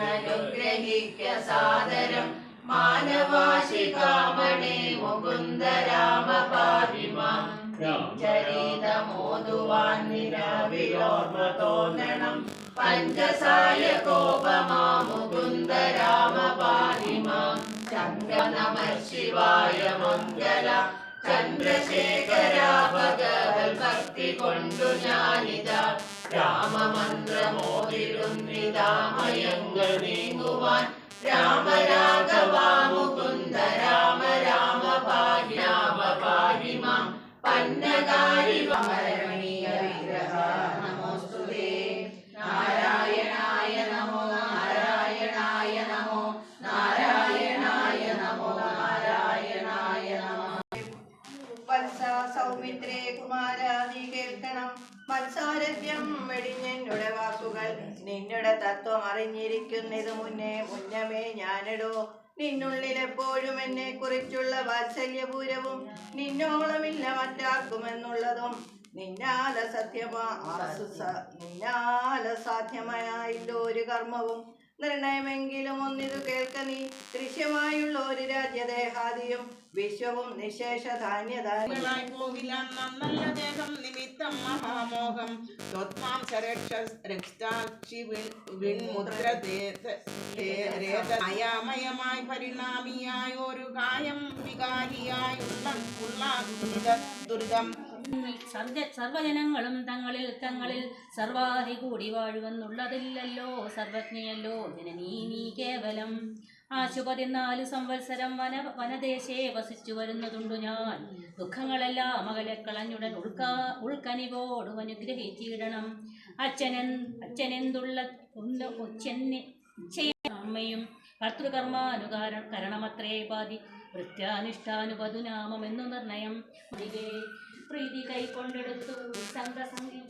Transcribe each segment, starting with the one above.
അനുഗ്രഹിക്ക സാദരം മാനവാശികാമണേ മുകുന്ദ രാമ പാഹിമാം ചരിതമോതുവാൻ നിലവിലോർമ്മ തോന്നണം പഞ്ചസായ കോപമാ മുകുന്ദ രാമ പാഹിമാം ചന്ദ്ര നമ ശിവായ മംഗള ചന്ദ്രശേഖര ഭഗവൽ ഭക്തി കൊണ്ടു ഞാനിതാ രാമമന്ത്രമോതിടുന്നിതാമയങ്ങൾ നീങ്ങുവാൻ രാമ രാഘവ മുകുന്ദ രാമ രാമ പാഹി മാം പന്നകാരി രമണീയ വിഗ്രഹ നമോസ്തുതേ നാരായണായ നമോ നാരായണായ നമോ നാരായണായ നമോ നാരായണായ നമോ. വത്സ സൗമിത്രേ കുമാര നീ കേൾക്കണം മത്സാരഥ്യം വെടിഞ്ഞെന്നുടെ വാക്കുകൾ നിന്നുടെ തത്വം അറിഞ്ഞിരിക്കുന്നിത് മുന്നമേ ഞാനിടോ നിന്നുള്ളിൽ എപ്പോഴും എന്നെ കുറിച്ചുള്ള വാത്സല്യപൂരവും നിന്നോളമില്ല മറ്റാക്കുമെന്നുള്ളതും നിന്നാല സാധ്യമായില്ല ഒരു കർമ്മവും നിർണയമെങ്കിലും ഒന്നിതു കേൾക്ക നീ ദൃശ്യമായുള്ള ഒരു രാജ്യദേഹാദിയും വിശ്വവും നിശേഷ ധാന്യധാന്യങ്ങളായി പോകില്ല നന്നല്ല ദേഹം നിമിത്തം മഹാമോഹം അയാമയമായി പരിണാമിയായ ഒരു കായം വികാരിയായുള്ള ദുരിതം സർവജനങ്ങളും തങ്ങളിൽ സർവാധി കൂടി വാഴുവെന്നുള്ളതില്ലല്ലോ സർവജ്ഞയല്ലോ ജനനീ നീ കേവലം ആശു 14 സംവത്സരം വനദേശേ വസിച്ചു വരുന്നതുണ്ടു ഞാൻ ദുഃഖങ്ങളെല്ലാം അകലെ കളഞ്ഞുടൻ ഉൾക്കനിവോടും അനുഗ്രഹിച്ചിടണം അച്ഛനെന്തുള്ള അമ്മയും കർത്തൃകർമാനുകരണമത്രേ പാതി വൃത്യാനുഷ്ഠാനുപതുനാമെന്നു നിർണയം പ്രീതി കൈക്കൊണ്ടെടുത്തു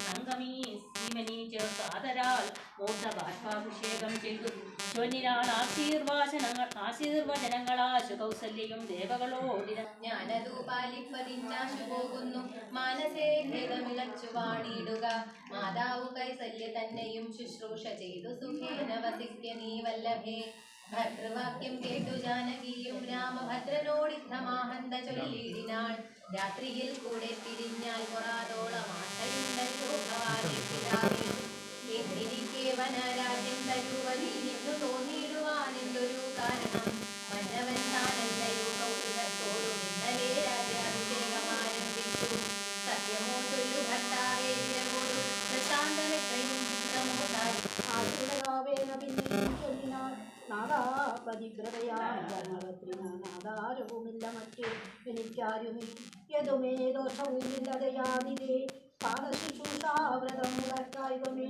സംഗമീ സീമനി ചേർത്ത് ആദരാൽ മൂർധഭാഷ്പാഭിഷേകം ചെയ്തു സ്വനിരാൾ ആശീർവചനങ്ങളാശു കൗസല്യയും ദേവകളോടിന ഞാനതു പാലിപ്പതിന്നാശു പോകുന്നു മാനസേ ഭേദമിളച്ചു വാണിയിടുക മാതാവു കൈസല്യ തന്നെയും ശുശ്രൂഷ ചെയ്തു സുഖേന വസിക്ക നീ വല്ലഭേ. ഭദ്രവാക്യം കേട്ടു ജാനകിയും രാമഭദ്രനോടിത്തമാഹന്ത ചൊല്ലിയിടിനാൾ രാത്രിയിൽ കൂടെ പിരിഞ്ഞാൽ പൊറാതോളം ആശയുണ്ടല്ലോ വനരാജ്യം തരുവനീന്നു തോന്നിയിടുവാനെന്തൊരു കാരണം മന്നവൻ താനല്ലയോ കൗതുകത്തോടു ഇന്നലെ രാജ്യാഭിഷേകമാരംഭിച്ചു സത്യമോ ചൊല്ലു ഭർത്താവേ വിരവോടു വൃത്താന്തമെത്രയും ചിത്രമോതായി നാദാരവുമില്ല മറ്റേ എനിക്കാരുമേ യതുമേ ദോഷവുമില്ലതയാതിരേ പാദശുശ്രൂഷാവ്രതം മുടക്കായുമേ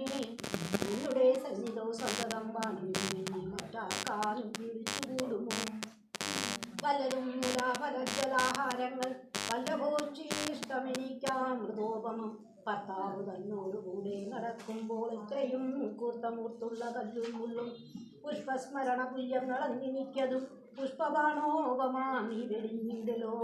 നിന്നുടെ സന്നിധോ സന്തതം വാണിയുമെന്നെ മറ്റാക്കാനും പിടിച്ചുകൂടുമോ പലരും മുലാഫലജലാഹാരങ്ങൾ വല്ലഭോച്ചിഷ്ടമെനിക്കാം മൃതോപമം ഭർത്താവ് തന്നോടുകൂടെ നടക്കുമ്പോൾ എത്രയും കൂർത്തമൂർത്തുള്ള കല്ലും മുള്ളും പുഷ്പസ്മരണ പുല്യങ്ങളെനിക്കതും പുഷ്പബാണോപമാമി വെടിഞ്ഞിടലോ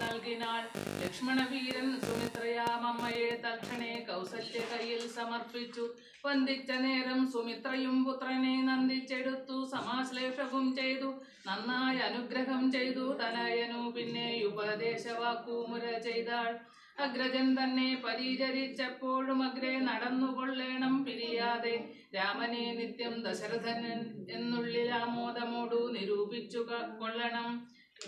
നൽകിനാൾ ലക്ഷ്മണവീരൻ സുമിത്രയാമമ്മയെ തക്ഷണേ കൗസല്യ കയ്യിൽ സമർപ്പിച്ചു വന്ദിച്ച നേരം സുമിത്രയും പുത്രനെ നന്ദിച്ചെടുത്തു സമാശ്ലേഷവും ചെയ്തു നന്നായി അനുഗ്രഹം ചെയ്തു തനയനു പിന്നെ ഉപദേശവാക്കൂമുര ചെയ്താൾ അഗ്രജൻ തന്നെ പരിചരിച്ചപ്പോഴും അഗ്രേ നടന്നുകൊള്ളേണം പിരിയാതെ രാമനെ നിത്യം ദശരഥൻ എന്നുള്ളിൽ ആമോദമോടു നിരൂപിച്ചു കൊള്ളണം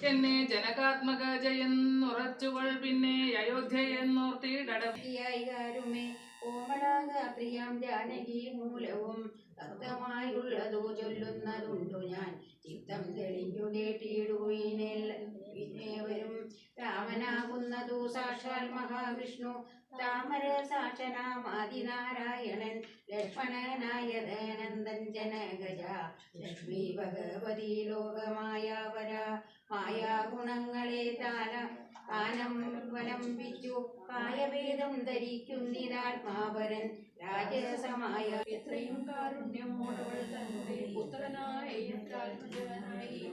എന്നെ ജനകാത്മക ജയെന്നുറച്ചുകൊൾ പിന്നെ അയോധ്യയെന്നോർത്തിടടവിയായികാരുമേ ഓമളാക പ്രിയം ജാനകി മൂലവും ഭക്തമായുള്ളതോ ചൊല്ലുന്നതുണ്ടു ഞാൻ ചിത്തം തെളിഞ്ഞു കേട്ടിടുവീനേവരും രാമനാകുന്നതു സാക്ഷാൽ മഹാവിഷ്ണു താമര സാക്ഷനാമാദിനാരായണൻ ലക്ഷ്മണനായ ദയാനന്ദൻ ജനഗജ ലക്ഷ്മി ഭഗവതി ലോകമായാവര മായാഗുണങ്ങളെ താനംവലംബിച്ചു കായഭേദം ധരിക്കുന്നിതാത്മാവരൻ രാജസമായ എത്രയും കാരുണ്യമോടവൾ തന്റെ പുത്രനായി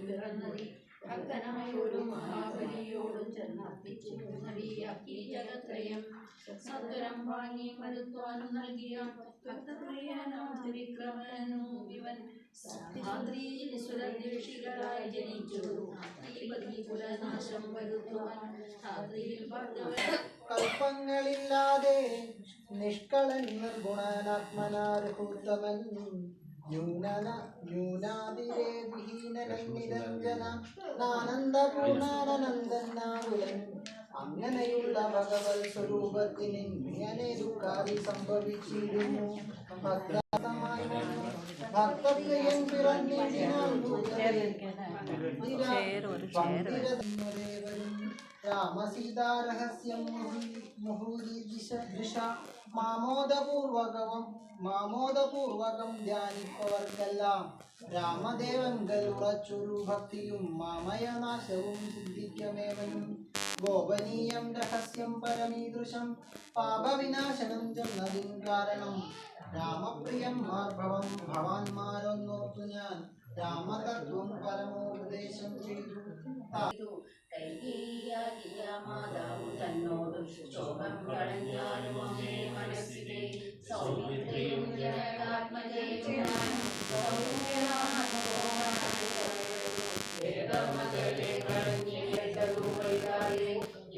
പിറന്നതി ഭക്തനായൊരു മഹാബലിയോടും ചെന്നർപ്പിച്ചു നടിയാക്കി ജഗത്രയം സത്വരം വാങ്ങി മരുത്വാനും നൽകിയ ഭക്തപ്രിയനോ വിക്രമനു ഇവൻ സാന്ദ്രീ സുരദ്വേഷികളായി ജനിച്ചു ശ്രീപതി കുലനാശം വരുത്തുവാൻ ധാത്രിയിൽ ഭർഗവൻ കൽപ്പങ്ങളില്ലാതെ നിഷ്കളൻ നിർഗുണനാത്മനാർഹൂത്തമൻ ന്യൂനാതിരേ വിഹീനരംഗന ആനന്ദപൂർണാനന്ദനാകുലൻ അങ്ങനെയുള്ള ഭഗവത് സ്വരൂപത്തിന് ഇങ്ങനെ ദുഃഖാദി സംഭവിച്ചിരുന്നു. ഭക്തപ്രിയൻ പിറന്നിടിനാൽ രാമസീതാരഹസ്യം മുഹൂരിദിശ മാമോദപൂർവകം ധ്യാനിപ്പവർക്കെല്ലാം രാമദേവങ്കൽ ഉറച്ചൊരു ഭക്തിയും മാമയനാശവും സിദ്ധിക്കമേവനും ഗോപനീയം രഹസ്യം പരമീദൃശം പാപവിനാശനം ചെന്നതിൻ കാരണം രാമപ്രിയം മാർഭവം ഭവാന്മാരൊന്നോർത്തു ഞാൻ രാമതത്വം പരമോപദേശം ചെയ്തു. കൈകേയിയാകിയ മാതാവ് തന്നോടും ശോകം കളഞ്ഞാലും അമ്മേ മനസ്സിലെ സൗമിത്രയും ജനകാത്മജയും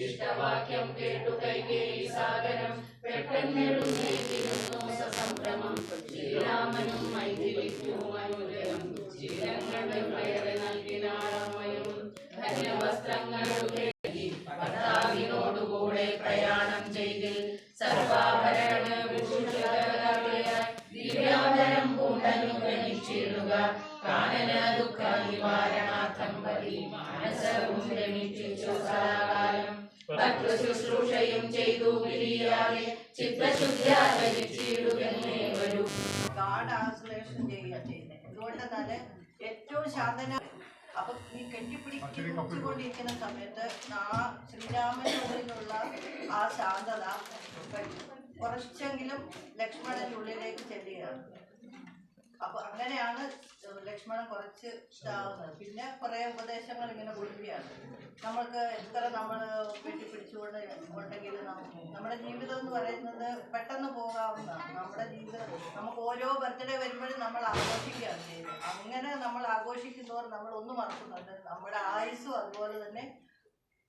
ഇഷ്ടവാക്യം കേട്ടു കൈകേയി സാഗരം പെട്ടെന്നെടുന്നേക്കിരുന്നു സസംഭ്രമം ശ്രീരാമനും മൈഥിലിക്കും അനുഗ്രഹം ശ്രീരംഗം വേറെ നൽകിനാളമ്മയും ധന്യവസ്ത്രങ്ങളുടെ ഭർത്താവിനോടുകൂടെ പ്രയാണം ചെയ്തിൽ സർവാഭരണ ദിവ്യാഭരം പൂണ്ടനുഗ്രഹിച്ചിടുക കാനന ദുഃഖ നിവാരണാർത്ഥം പതി മാനസവും രമിച്ചു സദാകാലം ഭക്തശുശ്രൂഷയും ചെയ്തു പിരിയാതെ ചിത്തശുദ്ധിയാചരിച്ചിടുകന്നേ വരൂ. ഗാഡ് ആശ്ലേഷം ചെയ്യുക ചെയ്യുന്നത് എന്തുകൊണ്ടെന്നാല് ഏറ്റവും ശാന്തന. അപ്പൊ ഈ കെട്ടിപ്പിടിച്ചുകൊണ്ടിരിക്കുന്ന സമയത്ത് ആ ശ്രീരാമനുള്ളിലുള്ള ആ ശാന്തത കുറച്ചെങ്കിലും ലക്ഷ്മണനുള്ളിലേക്ക് ചെല്ലുകയാണ്. അപ്പൊ അങ്ങനെയാണ് ലക്ഷ്മണൻ കുറച്ച് ഇതാവുന്നത്. പിന്നെ കുറെ ഉപദേശങ്ങൾ ഇങ്ങനെ കൊടുക്കുകയാണ്. നമ്മൾക്ക് എത്ര നമ്മൾ കെട്ടിപ്പിടിച്ചുകൊണ്ട് ഉണ്ടെങ്കിലും നമ്മുടെ ജീവിതം എന്ന് പറയുന്നത് പെട്ടെന്ന് പോകാവുന്നതാണ്. നമ്മുടെ ജീവിതം നമുക്ക് ഓരോ ബർത്ത്ഡേ വരുമ്പോഴും നമ്മൾ ആഘോഷിക്കുകയാണ് ചെയ്യുന്നത്. അങ്ങനെ നമ്മൾ ആഘോഷിക്കുന്നവർ നമ്മൾ ഒന്നും മറക്കുന്നുണ്ട്, നമ്മുടെ ആയുസ്സും അതുപോലെ തന്നെ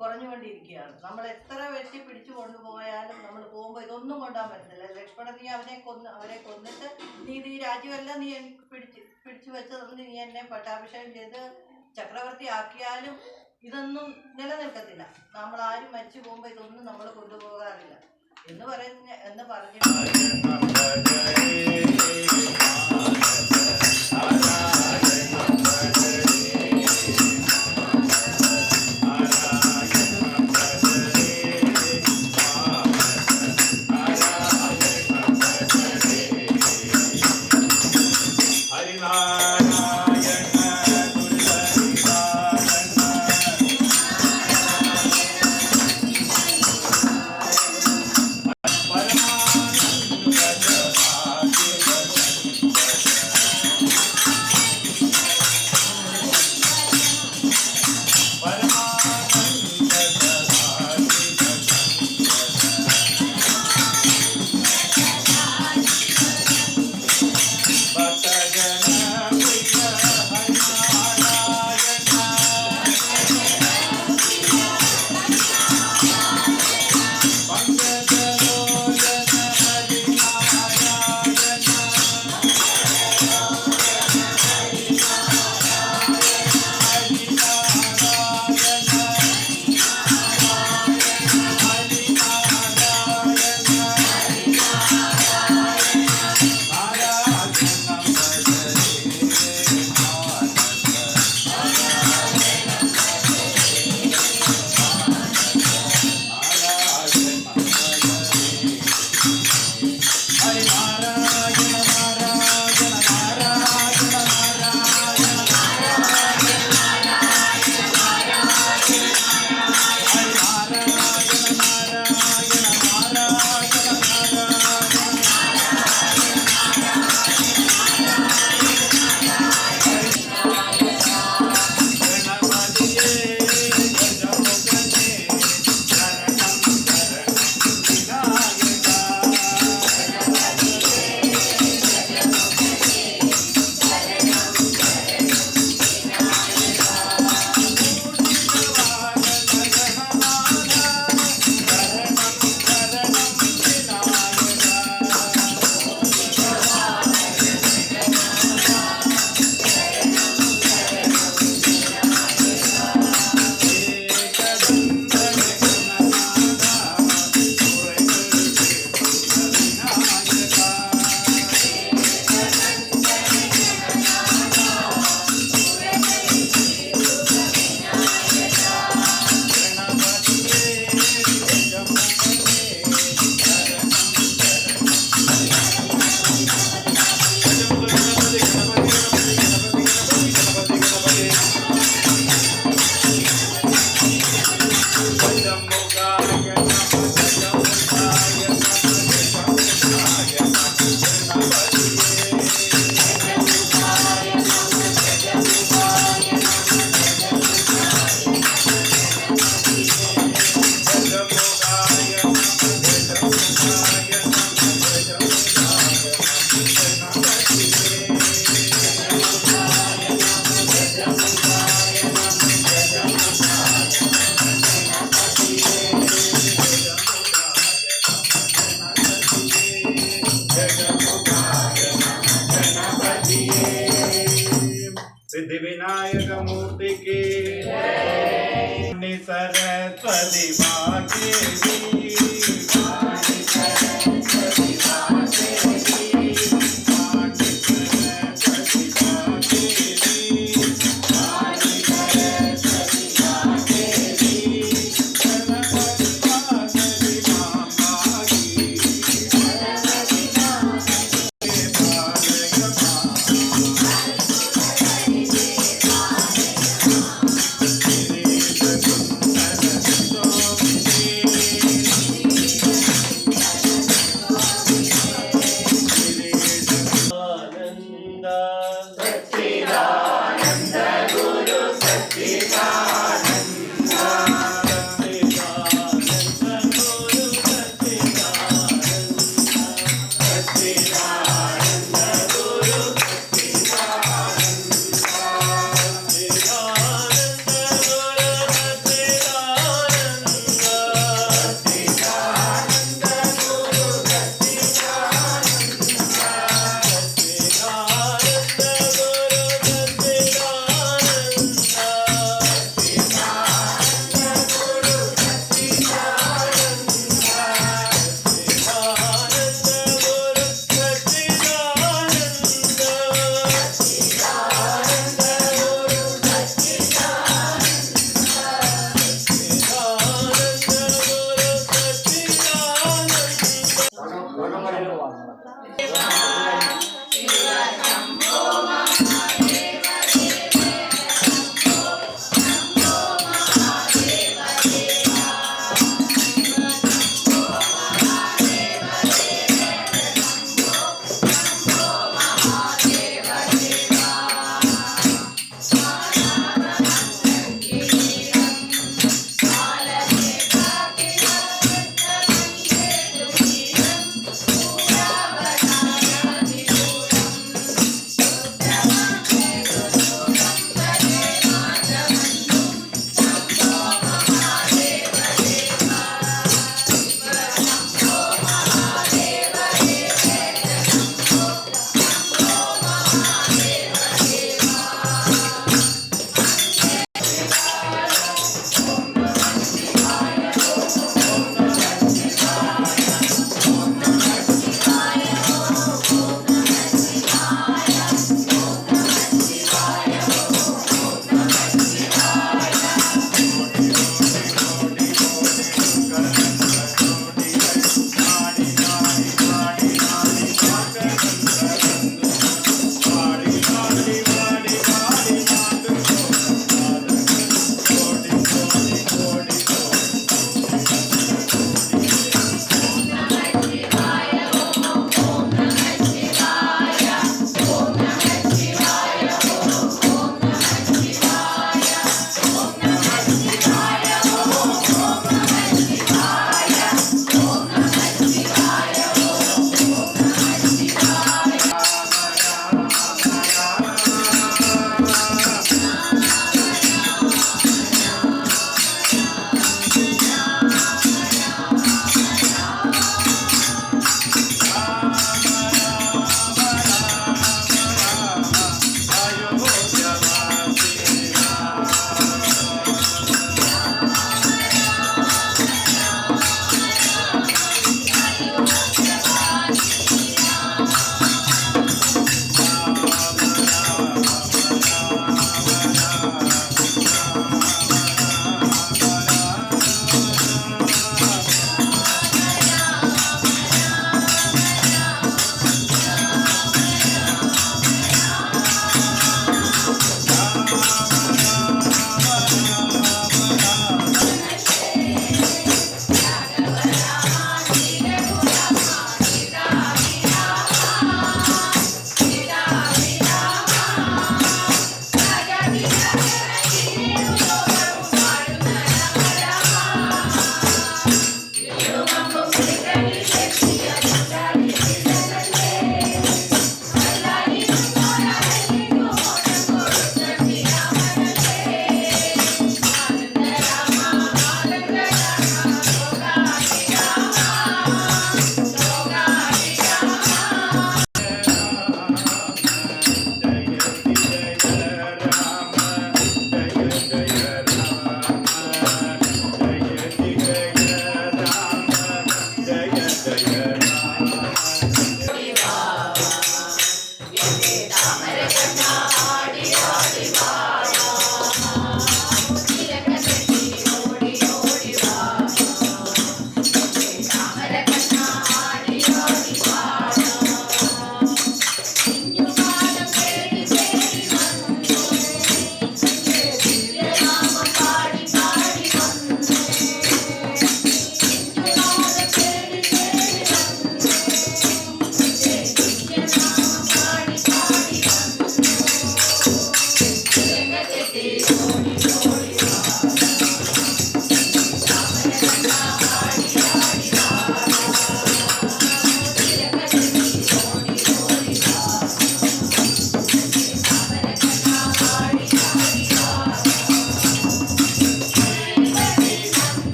കുറഞ്ഞുകൊണ്ടിരിക്കുകയാണ്. നമ്മൾ എത്ര വെട്ടി പിടിച്ചു കൊണ്ടുപോയാലും നമ്മൾ പോകുമ്പോൾ ഇതൊന്നും കൊണ്ടാൻ പറ്റുന്നില്ല. ലക്ഷ്മണൻ നീ അവരെ കൊന്നിട്ട് നീ രാജ്യമെല്ലാം നീ എനിക്ക് പിടിച്ചു വെച്ചതൊന്ന് നീ എന്നെ പട്ടാഭിഷേകം ചെയ്ത് ചക്രവർത്തി ആക്കിയാലും ഇതൊന്നും നിലനിൽക്കത്തില്ല. നമ്മൾ ആരും മരിച്ചു പോകുമ്പോൾ ഇതൊന്നും നമ്മൾ കൊണ്ടുപോകാറില്ല എന്ന് പറഞ്ഞിട്ട് Bhakta Jana सिद्धि विनायक मूर्ति की सरस्वती माँ के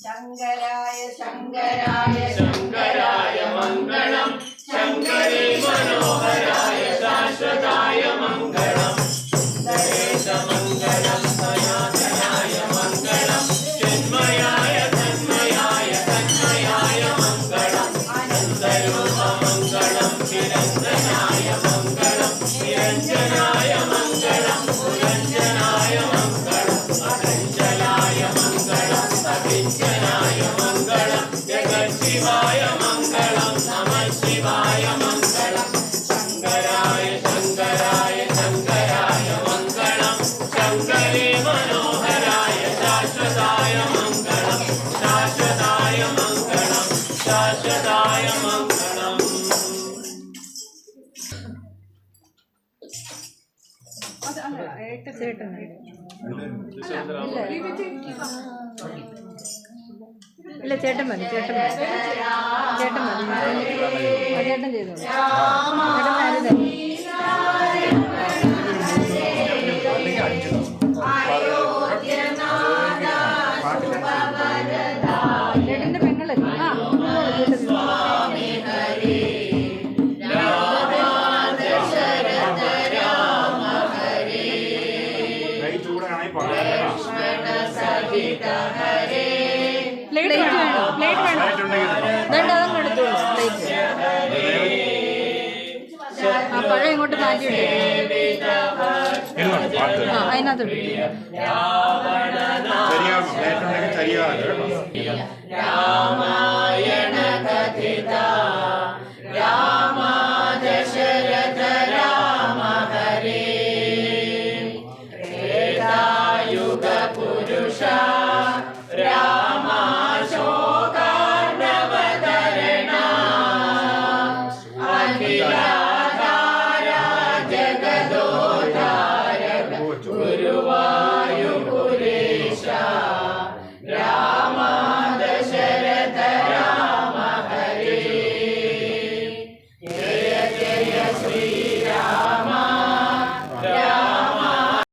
ശങ്കരായ ശങ്കരായ ശങ്കരായ മംഗളം ശങ്കരേ മനോഹരായ ശാശ്വതായ മംഗളം സുന്ദരേശമംഗളം സനാതനായ മംഗളം ചിന്മയായ തന്മയായ തന്മയായ മംഗളം അനന്തരൂപമംഗളം ചിരന്തനായ മംഗളം നിരഞ്ജനായ മംഗളം പുരഞ്ജനായ മംഗളം അകഞ്ചലായ മംഗളം അകിഞ്ചനായ മംഗളം ജഗശിവായ മംഗളം നമഃ ശിവായ മംഗളം ശങ്കരായ ശങ്കരായ ശങ്കരായ മംഗളം ശങ്കരേ മനോഹരായ ശാശ്വതായ മംഗളം ശാശ്വതായ മംഗളം ശാശ്വതായ മംഗളം. ഇല്ല ചേട്ടൻ മതി ചേട്ടൻ മതി ചേട്ടൻ മതി ചേട്ടൻ ചെയ്തോളൂ ചേട്ടൻ്റെ പെങ്ങള് പ്ലേറ്റ് വേണോ പ്ലേറ്റ് വേണോ വേണ്ട അതങ്ങ് എടുത്തോളൂ പ്ലേറ്റ് ആ പഴം ഇങ്ങോട്ട് മാറ്റി ആ അതിനകത്ത് രാമായണ കഥിത രാമ ദശരഥ രാമ ഹരേ ത്രേതായുഗ പുരുഷ രാമാശോകാർണവതരണ അഖില